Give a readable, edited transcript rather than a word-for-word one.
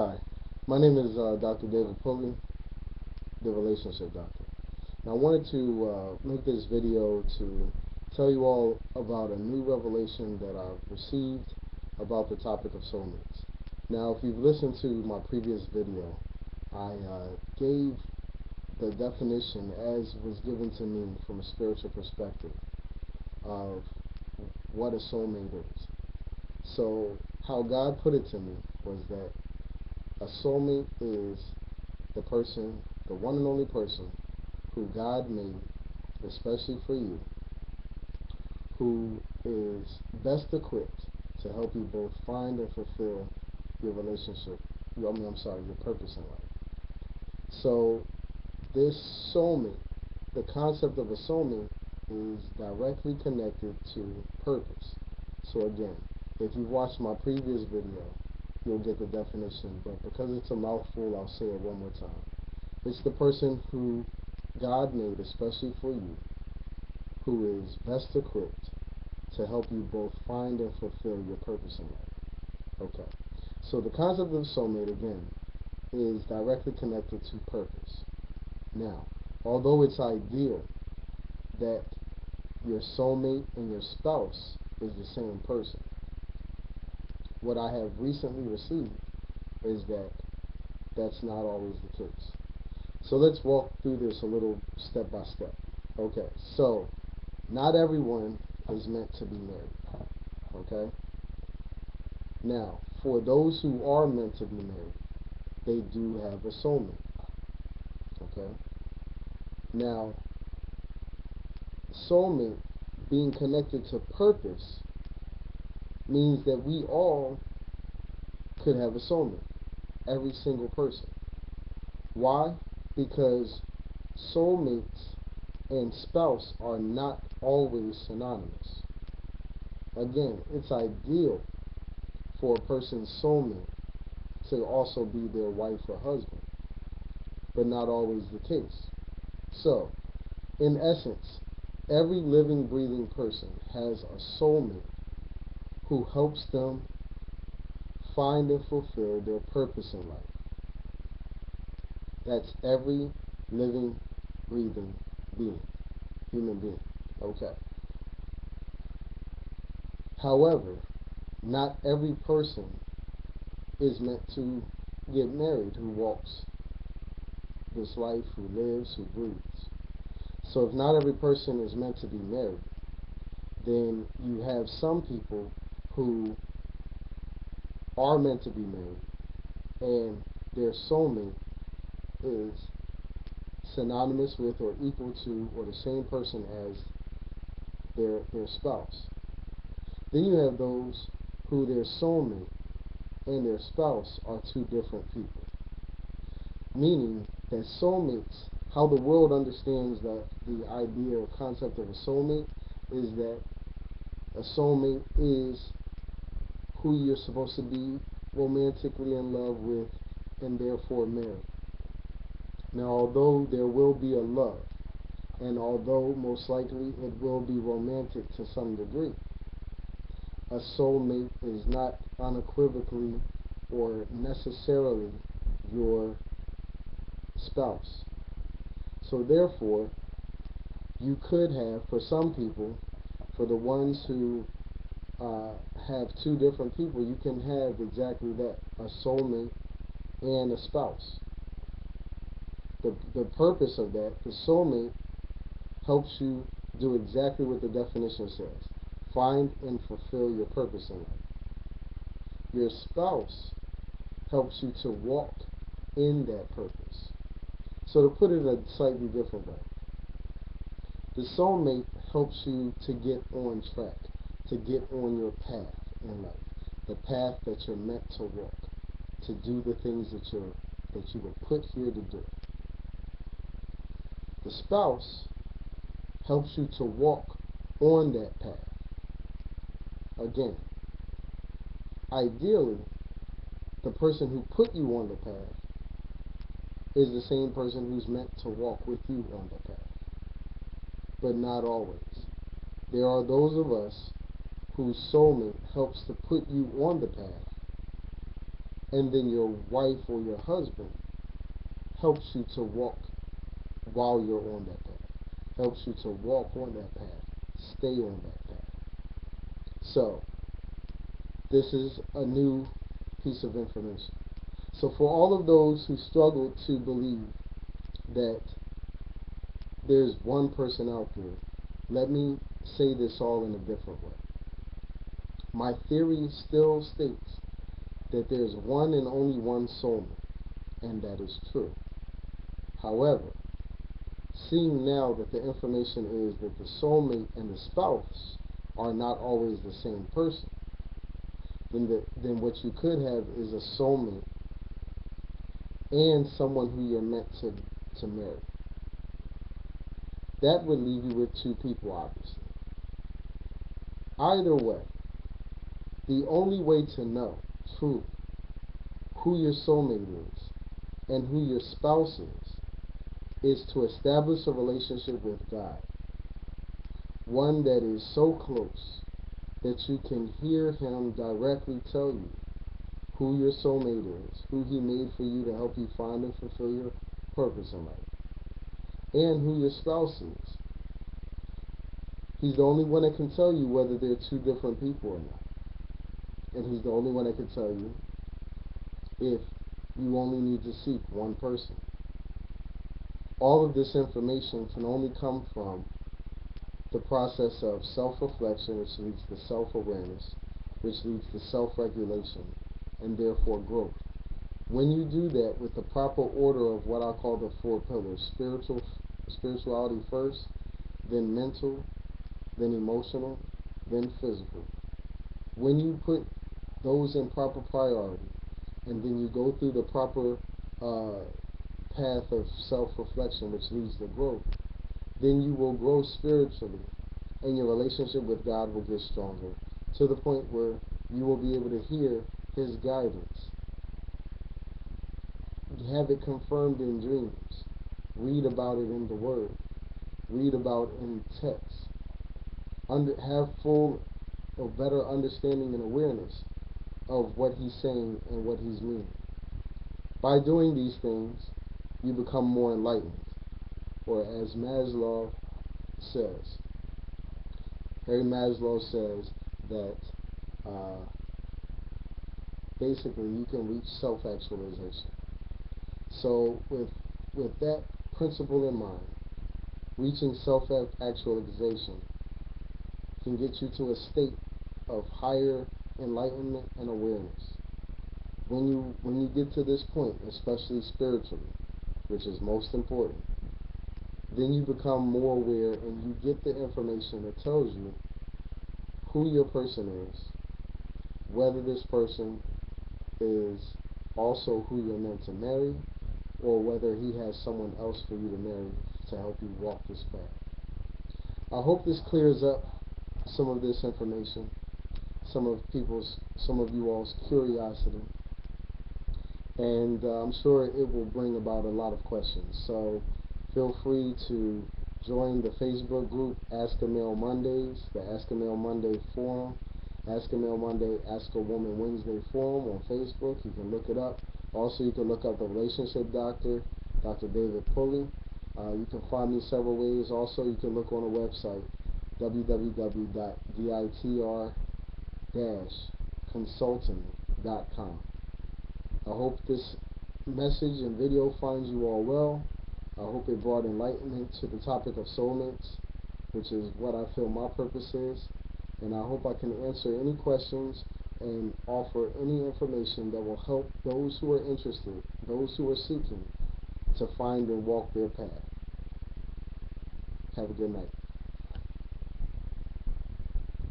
Hi, my name is Dr. David Pulley, the relationship doctor. Now, I wanted to make this video to tell you all about a new revelation that I've received about the topic of soulmates. Now, if you've listened to my previous video, I gave the definition as was given to me from a spiritual perspective of what a soulmate is. So, how God put it to me was that a soulmate is the person, the one and only person who God made, especially for you, who is best equipped to help you both find and fulfill your relationship, your purpose in life. So this soulmate, the concept of a soulmate is directly connected to purpose. So again, if you've watched my previous video, you'll get the definition, but because it's a mouthful, I'll say it one more time. It's the person who God made especially for you, who is best equipped to help you both find and fulfill your purpose in life. Okay, so the concept of soulmate, again, is directly connected to purpose. Now, although it's ideal that your soulmate and your spouse is the same person, what I have recently received is that that's not always the case. So let's walk through this a little step by step. Okay, so not everyone is meant to be married. Okay? Now, for those who are meant to be married, they do have a soulmate. Okay? Now, soulmate being connected to purpose means that we all could have a soulmate. Every single person. Why? Because soulmates and spouse are not always synonymous. Again, it's ideal for a person's soulmate to also be their wife or husband, but not always the case. So, in essence, every living, breathing person has a soulmate who helps them find and fulfill their purpose in life. That's every living, breathing being, human being. Okay. However, not every person is meant to get married who walks this life, who lives, who breathes. So if not every person is meant to be married, then you have some people who are meant to be married and their soulmate is synonymous with or equal to or the same person as their spouse. Then you have those who their soulmate and their spouse are two different people. Meaning that soulmates, how the world understands the idea or concept of a soulmate is that a soulmate is who you're supposed to be romantically in love with and therefore marry. Now, although there will be a love, and although most likely it will be romantic to some degree, a soulmate is not unequivocally or necessarily your spouse. So therefore, you could have, for some people, for the ones who have two different people, you can have exactly that, a soulmate and a spouse. The purpose of that, the soulmate helps you do exactly what the definition says. Find and fulfill your purpose in life. Your spouse helps you to walk in that purpose. So to put it a slightly different way, the soulmate helps you to get on track, to get on your path in life, the path that you're meant to walk, to do the things that you were put here to do. The spouse helps you to walk on that path. Again, ideally, the person who put you on the path is the same person who's meant to walk with you on the path. But not always. There are those of us whose soulmate helps to put you on the path, and then your wife or your husband helps you to walk while you're on that path, helps you to walk on that path, stay on that path. So, this is a new piece of information. So for all of those who struggle to believe that there's one person out there, let me say this all in a different way. My theory still states that there's one and only one soulmate, and that is true. However, seeing now that the information is that the soulmate and the spouse are not always the same person, then what you could have is a soulmate and someone who you're meant to marry. That would leave you with two people, obviously. Either way, the only way to know truly who your soulmate is and who your spouse is to establish a relationship with God. One that is so close that you can hear Him directly tell you who your soulmate is, who He made for you to help you find and fulfill your purpose in life, and who your spouse is. He's the only one that can tell you whether they're two different people or not. And He's the only one that can tell you if you only need to seek one person. All of this information can only come from the process of self-reflection, which leads to self-awareness, which leads to self-regulation, and therefore growth. When you do that with the proper order of what I call the four pillars, spirituality first, then mental, then emotional, then physical. When you put those in proper priority, and then you go through the proper path of self-reflection, which leads to growth, then you will grow spiritually, and your relationship with God will get stronger, to the point where you will be able to hear His guidance. Have it confirmed in dreams. Read about it in the Word. Read about it in text. Have full or better understanding and awareness of what He's saying and what He's meaning. By doing these things, you become more enlightened. Or as Maslow says, Harry Maslow says that basically you can reach self-actualization. So with that principle in mind, reaching self-actualization can get you to a state of higher enlightenment and awareness. When you get to this point, especially spiritually, which is most important, then you become more aware and you get the information that tells you who your person is, whether this person is also who you're meant to marry, or whether he has someone else for you to marry to help you walk this path. I hope this clears up some of this information, some of you all's curiosity, and I'm sure it will bring about a lot of questions. So feel free to join the Facebook group Ask a Male Mondays, the Ask a Male Monday forum, Ask a Male Monday, Ask a Woman Wednesday forum on Facebook. You can look it up. Also, you can look up the Relationship Doctor, Dr. David Pulley. You can find me several ways. Also, you can look on the website, www.ditr-consulting.com. I hope this message and video finds you all well. I hope it brought enlightenment to the topic of soulmates, which is what I feel my purpose is. And I hope I can answer any questions and offer any information that will help those who are interested, those who are seeking, to find and walk their path. Have a good night.